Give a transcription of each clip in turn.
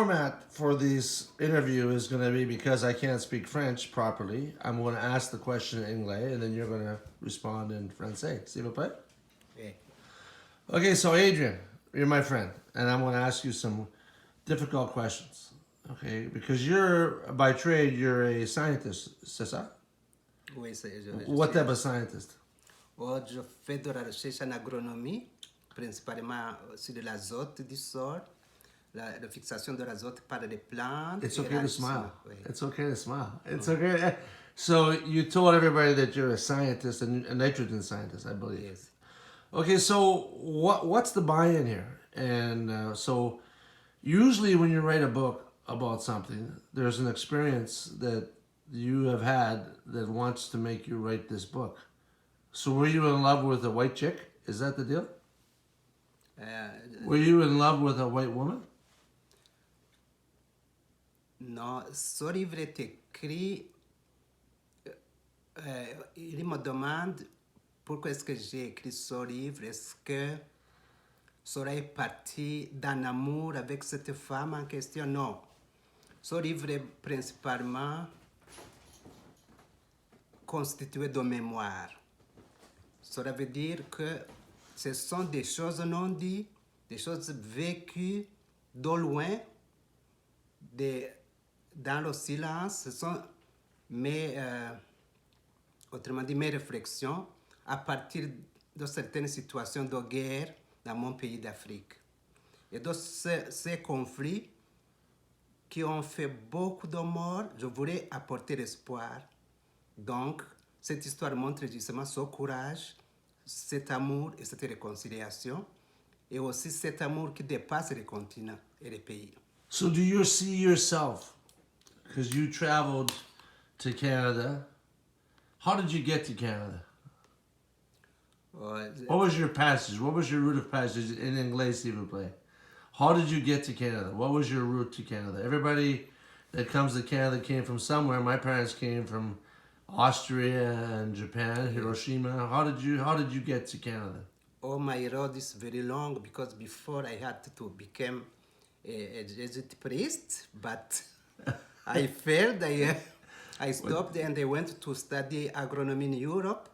Format for this interview is going to be, because I can't speak French properly, I'm going to ask the question in English and then you're going to respond in Francais. S'il vous plaît? Yeah. Okay, so Adrian, you're my friend, and I'm going to ask you some difficult questions. Okay, because by trade, you're a scientist, c'est ça? Oui, What type of scientist? je fais de la recherche en agronomie, principalement sur de l'azote du sol, la fixation de l'azote par les plantes. It's et okay to l'enrichissement. smile. Oui. It's okay to smile. It's okay. So you told everybody that you're a scientist, a nitrogen scientist, I believe. Yes. Okay, so what's the buy-in here? And so usually when you write a book about something, there's an experience that you have had that wants to make you write this book. So were you in love with a white chick? Is that the deal? Were you in love with a white woman? Non, ce livre est écrit. Il me demande pourquoi est-ce que j'ai écrit ce livre. Est-ce que serait parti d'un amour avec cette femme en question? Non. Ce livre est principalement constitué de mémoire. Cela veut dire que ce sont des choses non dites, des choses vécues de loin, dans le silence. Ce sont autrement dit, mes réflexions à partir de certaines situations de guerre dans mon pays d'Afrique. Et de ces conflits qui ont fait beaucoup de morts, je voulais apporter l'espoir. Donc, cette histoire montre justement ce courage, cet amour et cette réconciliation, et aussi cet amour qui dépasse les continents et les pays. So do you see yourself, because you traveled to Canada, how did you get to Canada? What was your passage? What was your route of passage in English, s'il vous plaît? How did you get to Canada? What was your route to Canada? Everybody that comes to Canada came from somewhere. My parents came from Austria and Japan, Hiroshima. How did you get to Canada? Oh, my road is very long because before I had to become a Jesuit priest, but I failed. I stopped and I went to study agronomy in Europe.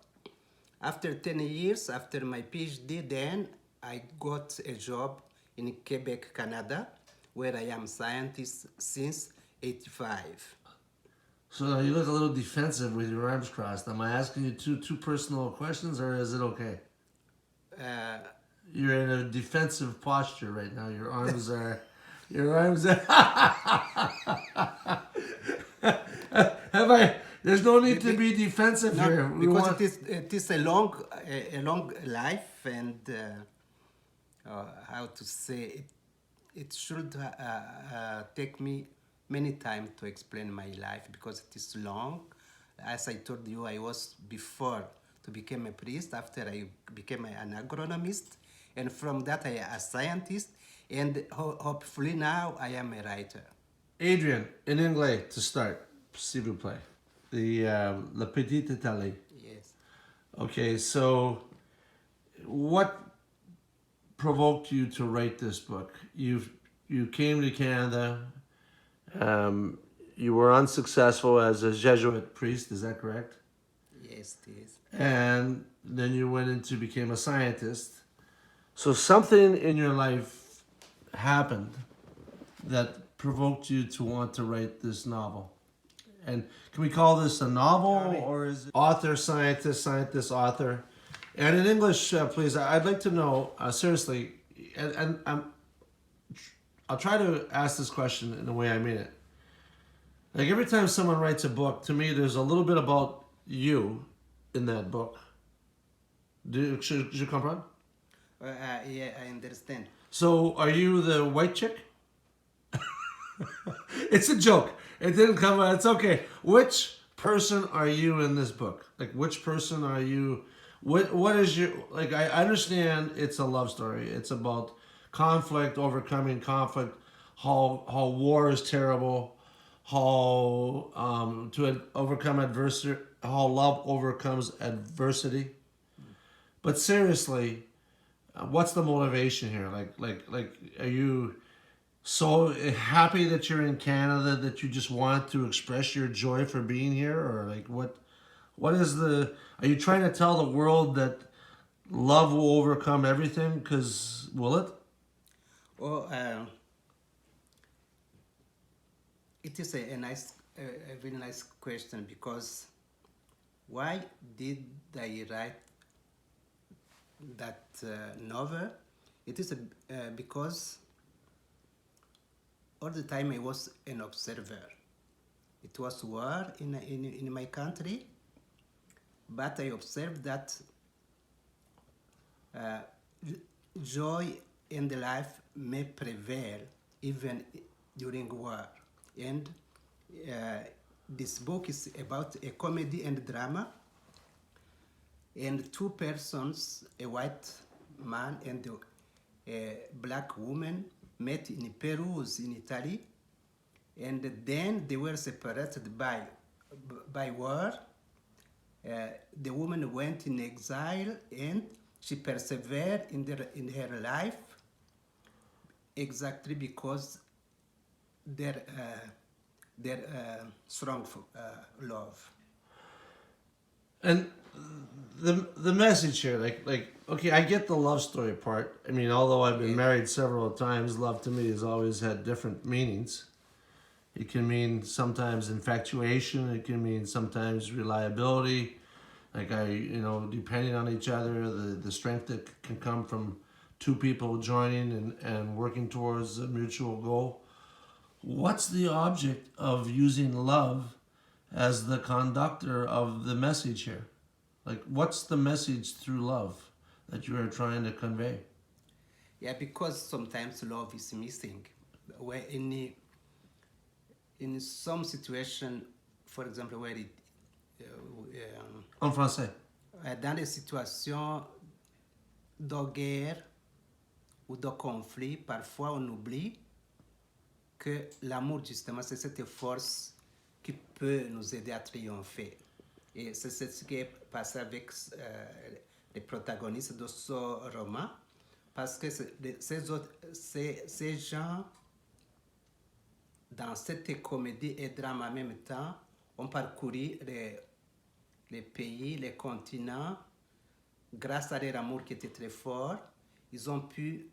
After 10 years, after my PhD, then I got a job in Quebec, Canada, where I am scientist since 85. So you look a little defensive with your arms crossed. Am I asking you too personal questions, or is it okay? You're in a defensive posture right now. Your arms are. Have I? There's no need to be defensive No, here. because it is a long life, and how to say it should take me many time to explain my life because it is long. As I told you, I was before to become a priest. After I became an agronomist, and from that I am a scientist, and hopefully now I am a writer. Adrian, in English to start, s'il vous plaît. La Petite Italie. Yes. Okay, so what provoked you to write this book? You came to Canada. You were unsuccessful as a Jesuit priest. Is that correct? Yes, it is. And then you went into became a scientist. So something in your life happened that provoked you to want to write this novel. And can we call this a novel, or is it author, scientist, author? And in English, please, I'd like to know, seriously, and I'll try to ask this question in the way I mean it. Like every time someone writes a book, to me, there's a little bit about you in that book. Je comprends? Yeah, I understand. So, are you the white chick? It's a joke. It didn't come out. It's okay. Which person are you in this book? Like, which person are you? What is your, like, I understand it's a love story. It's about conflict, overcoming conflict, how war is terrible, how to overcome adversity, how love overcomes adversity. But seriously, what's the motivation here? Like, are you So happy that you're in Canada, that you just want to express your joy for being here, or like what is the? Are you trying to tell the world that love will overcome everything? Because will it? Oh, it is a very nice question, because why did I write that novel? It is because all the time I was an observer. It was war in my country, but I observed that uh, joy in the life may prevail even during war. And this book is about a comedy and drama, and two persons, a white man and a black woman, met in Perouse in Italy, and then they were separated by war. The woman went in exile, and she persevered in her life exactly because their strong love. And the message here, like okay, I get the love story part. I mean, although I've been married several times, love to me has always had different meanings. It can mean sometimes infatuation. It can mean sometimes reliability. Like depending on each other, the strength that can come from two people joining and working towards a mutual goal. What's the object of using love as the conductor of the message here? Like, what's the message through love that you are trying to convey? Yeah, because sometimes love is missing. Where in some situation, for example, where En français. dans les situations de guerre ou de conflit, parfois on oublie que l'amour, justement, c'est cette force qui peut nous aider à triompher. Et c'est ce qui est passé avec les protagonistes de ce roman, parce que ces gens, dans cette comédie et drame en même temps, ont parcouru les pays, les continents, grâce à leur amour qui était très fort. Ils ont pu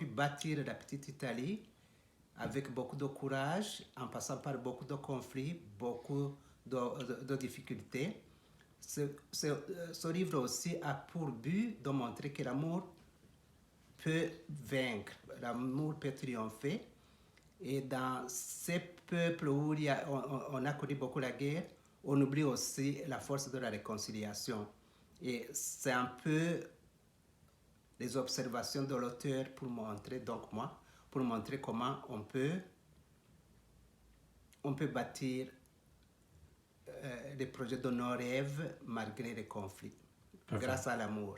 bâtir la petite Italie avec beaucoup de courage, en passant par beaucoup de conflits, beaucoup de difficultés. Ce livre aussi a pour but de montrer que l'amour peut vaincre, l'amour peut triompher. Et dans ces peuples où on a connu beaucoup la guerre, on oublie aussi la force de la réconciliation. Et c'est un peu les observations de l'auteur pour montrer comment on peut bâtir des projets de nos rêves malgré les conflits, Perfect. grâce à l'amour.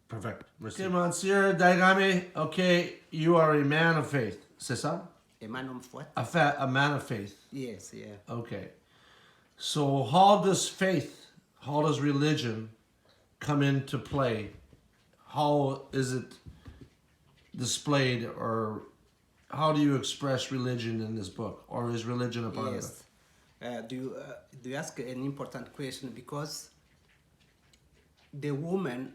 Perfect. Merci. Okay, Monsieur Daigame, okay, you are a man of faith. C'est ça? Et man homme fouet? A man of faith. Yes, yeah. Okay. So how does religion come into play? How is it displayed, or how do you express religion in this book? Or is religion a part of it? Yes. Do you ask an important question, because the woman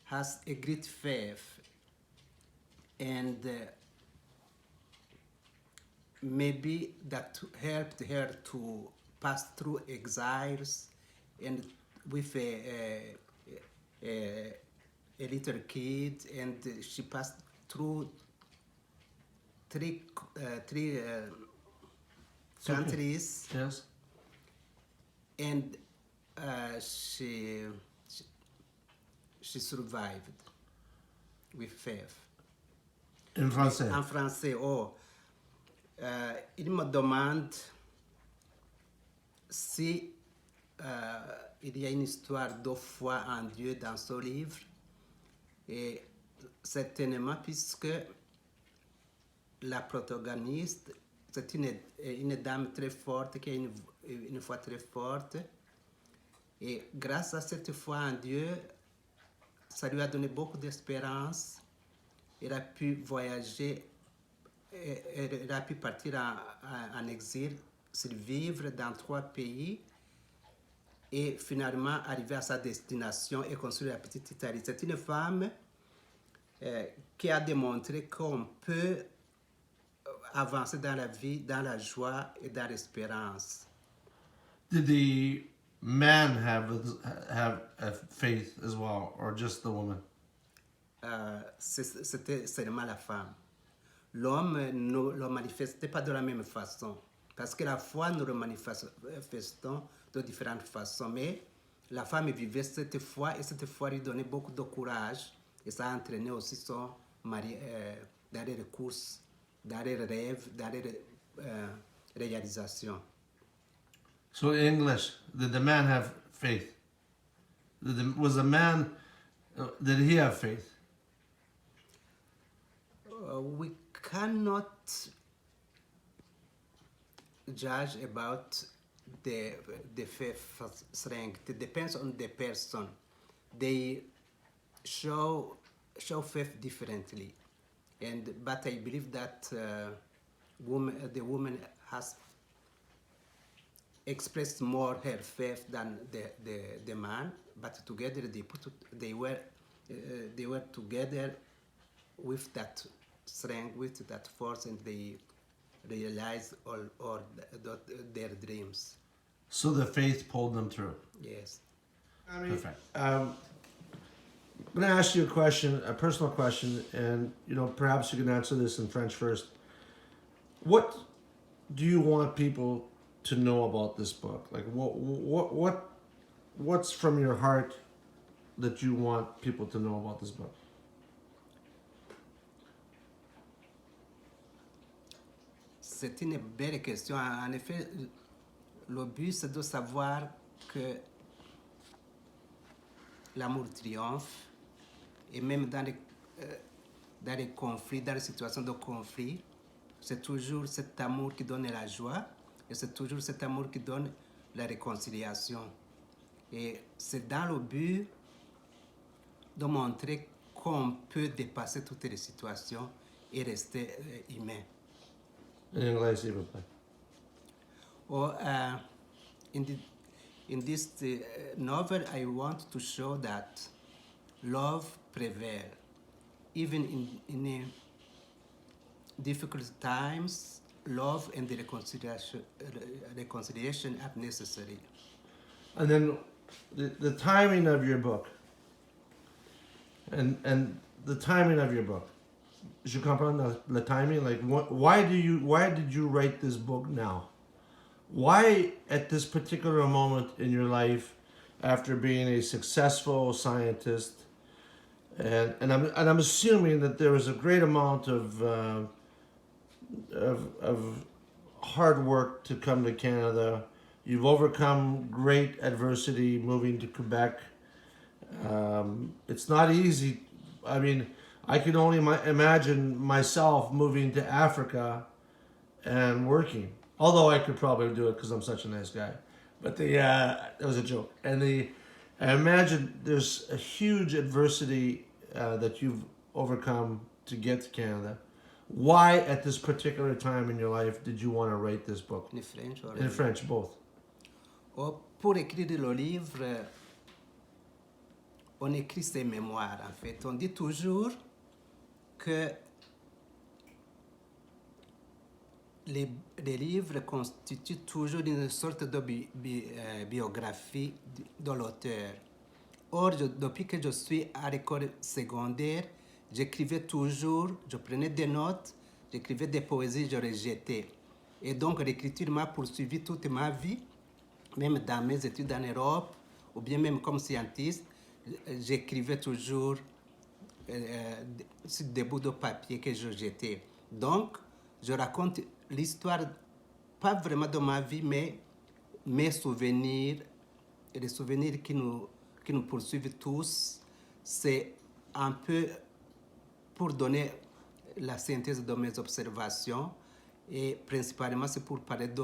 has a great faith, and maybe that helped her to pass through exiles, and with a little kid, and she passed through three countries. Okay. Yes. And she survived with faith. En français. En français, il me demande si il y a une histoire de foi en Dieu dans ce livre, et certainement, puisque la protagoniste, c'est une dame très forte qui a une foi très forte, et grâce à cette foi en Dieu, ça lui a donné beaucoup d'espérance. Il a pu voyager, il a pu partir en exil, survivre dans 3 pays et finalement arriver à sa destination et construire la petite Italie. C'est une femme qui a démontré qu'on peut avancer dans la vie, dans la joie et dans l'espérance. Did the man have a faith as well, or just the woman? C'était seulement la femme. L'homme ne le manifestait pas de la même façon. Parce que la foi, nous le manifestons de différentes façons. Mais la femme vivait cette foi et cette foi lui donnait beaucoup de courage. Et ça a entraîné aussi son mari dans les courses, dans les rêves, dans les réalisations. So in English, did the man have faith? Was the man, did he have faith? We cannot judge about the faith strength. It depends on the person. They show faith differently, but I believe that the woman has expressed more her faith than the man. But together they were together with that strength, with that force, and they realized all their dreams. So the faith pulled them through. Yes. Perfect. I'm going to ask you a question, a personal question, and perhaps you can answer this in French first. What do you want people to know about this book? Like, what's from your heart that you want people to know about this book? C'est une belle question. En effet, le but, c'est de savoir que l'amour triomphe, et même dans les conflits, dans les situations de conflit, c'est toujours cet amour qui donne la joie, et c'est toujours cet amour qui donne la réconciliation. Et c'est dans le but de montrer qu'on peut dépasser toutes les situations et rester humain. In English, s'il vous plaît. Or in this novel, I want to show that love prevails. Even in difficult times, love and the reconciliation are necessary. And then the timing of your book. And the timing of your book. Je comprends the timing. Like, why did you write this book now? Why at this particular moment in your life, after being a successful scientist, and I'm assuming that there was a great amount of hard work to come to Canada. You've overcome great adversity moving to Quebec. It's not easy. I mean, I can only imagine myself moving to Africa and working. Although I could probably do it because I'm such a nice guy. But that was a joke. And I imagine there's a huge adversity that you've overcome to get to Canada. Why, at this particular time in your life, did you want to write this book? In French or In French, both. Pour écrire le livre, on écrit ses mémoires, en fait. On dit toujours que les livres constituent toujours une sorte de biographie de l'auteur. Or, depuis que je suis à l'école secondaire, j'écrivais toujours, je prenais des notes, j'écrivais des poésies, je les jetais. Et donc, l'écriture m'a poursuivi toute ma vie, même dans mes études en Europe, ou bien même comme scientiste, j'écrivais toujours sur des bouts de papier que je jetais. Donc, je raconte l'histoire, pas vraiment de ma vie, mais mes souvenirs, et les souvenirs qui nous poursuivent tous. C'est un peu pour donner la synthèse de mes observations, et principalement c'est pour parler de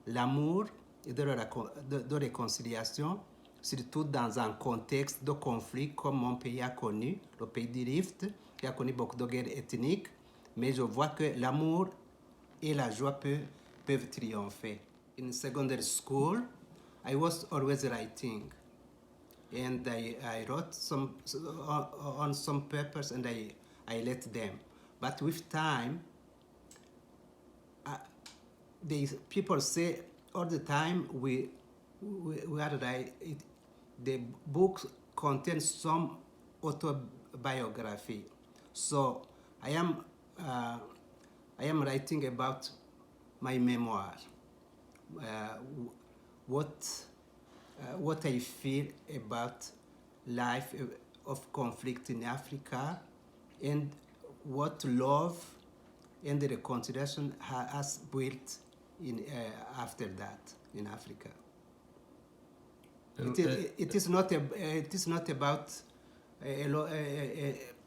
l'amour et de réconciliation, surtout dans un contexte de conflit comme mon pays a connu, le pays du Rift, qui a connu beaucoup de guerres ethniques, mais je vois que l'amour et la joie peuvent triompher. In secondary school, I was always writing, and I wrote on some papers and I let them. But with time, people say all the time we are right. The book contains some autobiography, so I am writing about my memoir, what I feel about life of conflict in Africa, and what love and the reconciliation has built in after that in Africa. It is not about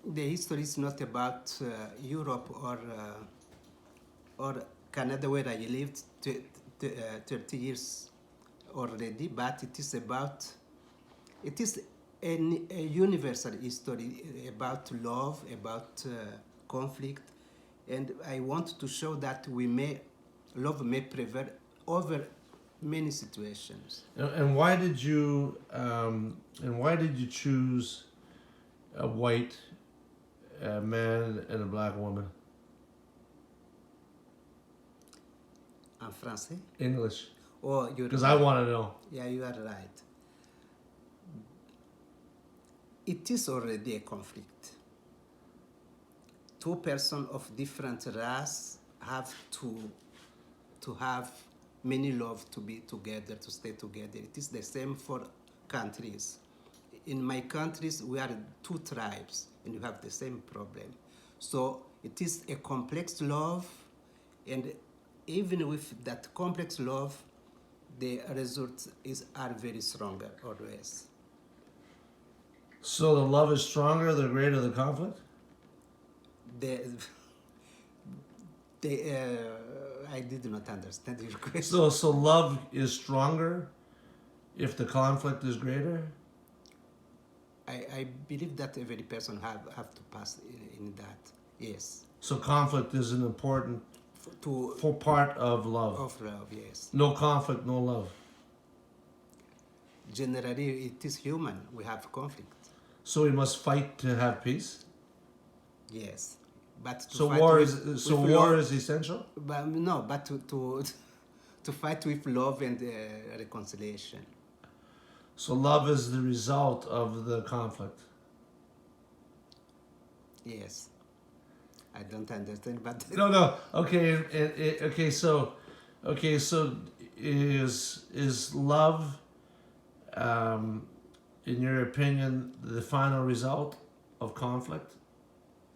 the history is not about Europe or Canada, where I lived 30 years already, but it is a universal history about love, about conflict, and I want to show that love may prevail over many situations. And why did you choose a white man and a black woman? En français? English. Oh, you're Because I want to know. Yeah, you are right. It is already a conflict. Two persons of different race have to have many love to be together, to stay together. It is the same for countries. In my countries, we are two tribes, and you have the same problem. So it is a complex love, and even with that complex love, the results are very stronger always. So the love is stronger the greater the conflict? I did not understand your question. So love is stronger if the conflict is greater? I believe that every person have to pass in that. Yes. So conflict is an important for part of love. Of love, yes. No conflict, no love. Generally, it is human. We have conflict. So we must fight to have peace? Yes. But to So fight war with is essential? But no, but to fight with love and reconciliation. So love is the result of the conflict. Yes. I don't understand, but No. Okay. So is love, in your opinion, the final result of conflict?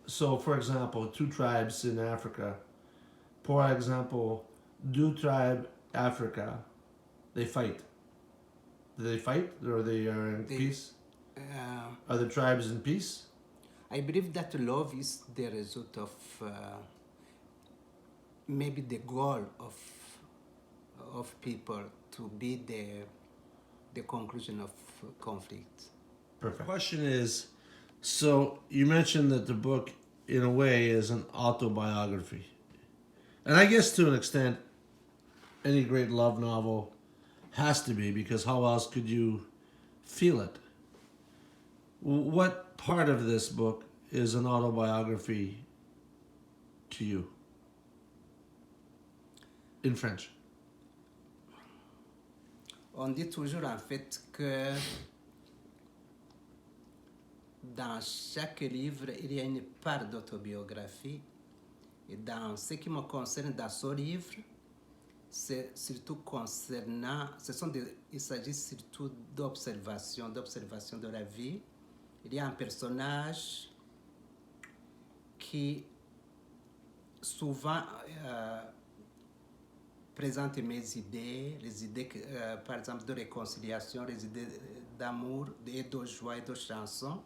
So, for example, two tribes in Africa. For example, two tribe Africa, they fight. Do they fight, or they are in peace? Are the tribes in peace? I believe that love is the result of maybe the goal of people to be the conclusion of conflict. Perfect. The question is, so you mentioned that the book, in a way, is an autobiography. And I guess to an extent, any great love novel has to be, because how else could you feel it? What part of this book is an autobiography to you? In French. On dit toujours en fait que dans chaque livre, il y a une part d'autobiographie. Et dans ce qui me concerne dans ce livre, c'est surtout concernant, il s'agit surtout d'observation de la vie. Il y a un personnage qui souvent présente mes idées, les idées par exemple de réconciliation, les idées d'amour, et de joie et de chansons.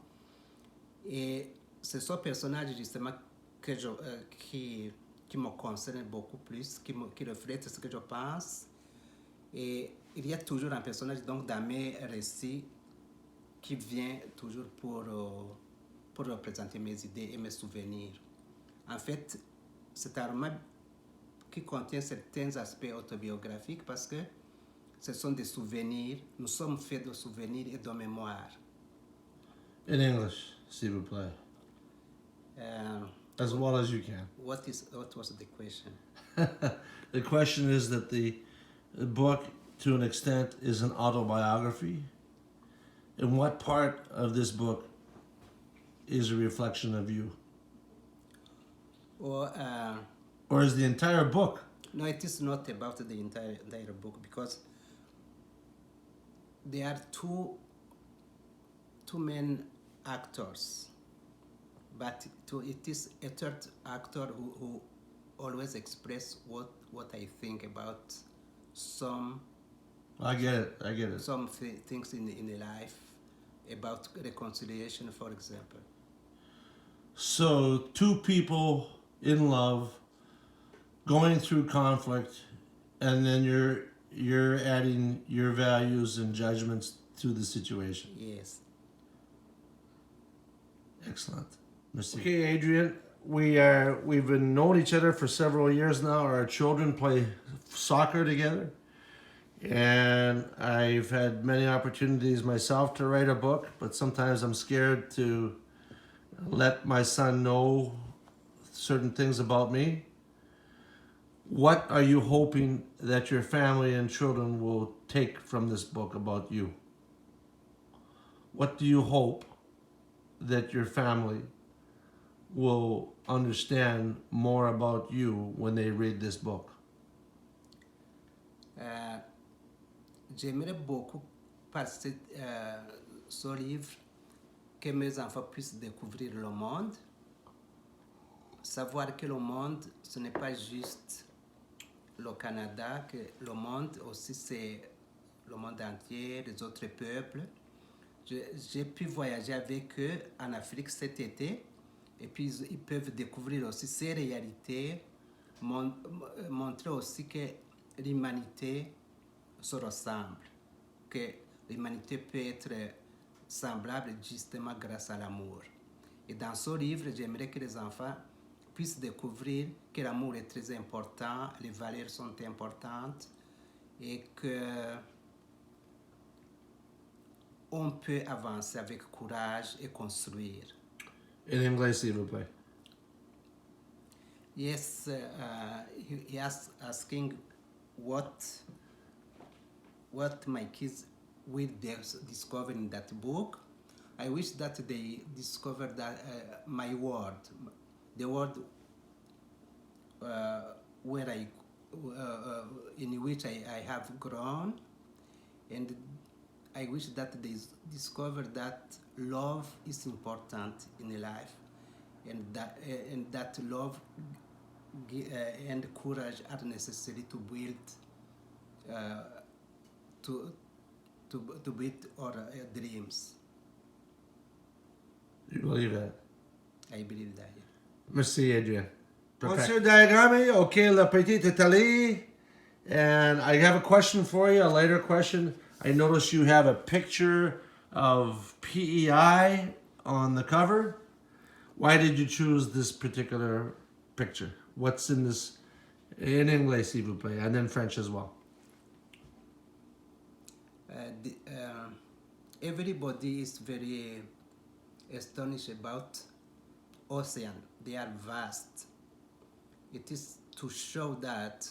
Et c'est ce personnage justement qui me concerne beaucoup plus, qui reflète ce que je pense. Et il y a toujours un personnage donc dans mes récits qui vient toujours pour représenter mes idées et mes souvenirs. En fait, c'est un roman qui contient certains aspects autobiographiques parce que ce sont des souvenirs, nous sommes faits de souvenirs et de mémoire. In English, s'il vous plaît. As well as you can. What was the question? The question is that the book, to an extent, is an autobiography. And what part of this book is a reflection of you? Or is the entire book? No, it is not about the entire book because there are two main actors, but it is a third actor who always express what I think about some I get it. some things in the life, about reconciliation, for example. So two people in love, going through conflict, and then you're adding your values and judgments to the situation. Yes. Excellent. Merci. Okay, Adrian, we've been knowing each other for several years now. Our children play soccer together, and I've had many opportunities myself to write a book, but sometimes I'm scared to let my son know certain things about me. What are you hoping that your family and children will take from this book about you? What do you hope that your family will understand more about you when they read this book? J'aimerais beaucoup par ce livre que mes enfants puissent découvrir le monde, savoir que le monde, ce n'est pas juste le Canada, que le monde aussi c'est le monde entier, les autres peuples. J'ai pu voyager avec eux en Afrique cet été et puis ils peuvent découvrir aussi ces réalités, montrer aussi que l'humanité se ressemble, que l'humanité peut être semblable justement grâce à l'amour. Et dans ce livre, j'aimerais que les enfants puissent découvrir que l'amour est très important, les valeurs sont importantes et que on peut avancer avec courage et construire. In English, s'il vous plaît. Yes, he asked asking what my kids will discover in that book. I wish that they discover that my word, the word where in which I have grown, and I wish that they discover that love is important in life, and that love and courage are necessary to build to build our dreams. You believe that? I believe that. Yeah. Merci, Adrian. Monsieur Diagami, okay, le petit Italie. And I have a question for you, a later question. I noticed you have a picture of PEI on the cover. Why did you choose this particular picture? What's in this? In English, s'il vous plaît, and then French as well. Everybody is very astonished about ocean. They are vast. It is to show that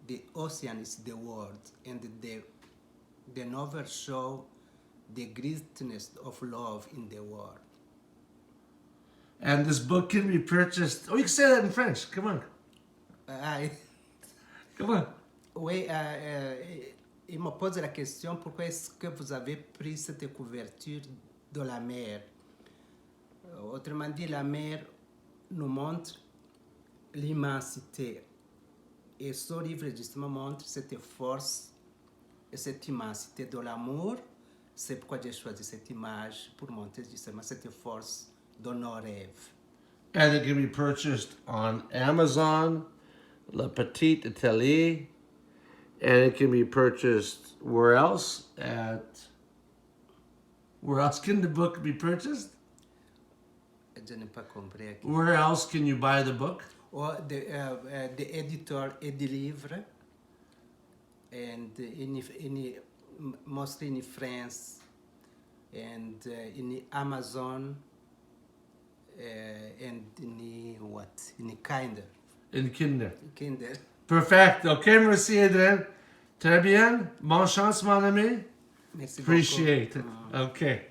the ocean is the world, and the novel show the greatness of love in the world. And this book can be purchased. Oh, you can say that in French. Come on. Come on. Oui, il me pose la question, pourquoi est-ce que vous avez pris cette couverture de la mer? Autrement dit, la mer nous montre l'immensité. Et ce livre justement montre cette force et cette immensité de l'amour. C'est pourquoi j'ai choisi cette image pour montrer justement cette force de nos rêves. And it can be purchased on Amazon, Le Petit Italie, And it can be purchased where else? Where else can the book be purchased? Je n'ai pas compris. Aqui. Where else can you buy the book? Or the editor Edilivre, and mostly in France, and in Amazon, and in Kindle. In Kindle. Kindle. Perfect. OK, merci, Adrien. Très bien. Bonne chance, mon ami. Merci Appreciate it. beaucoup. OK.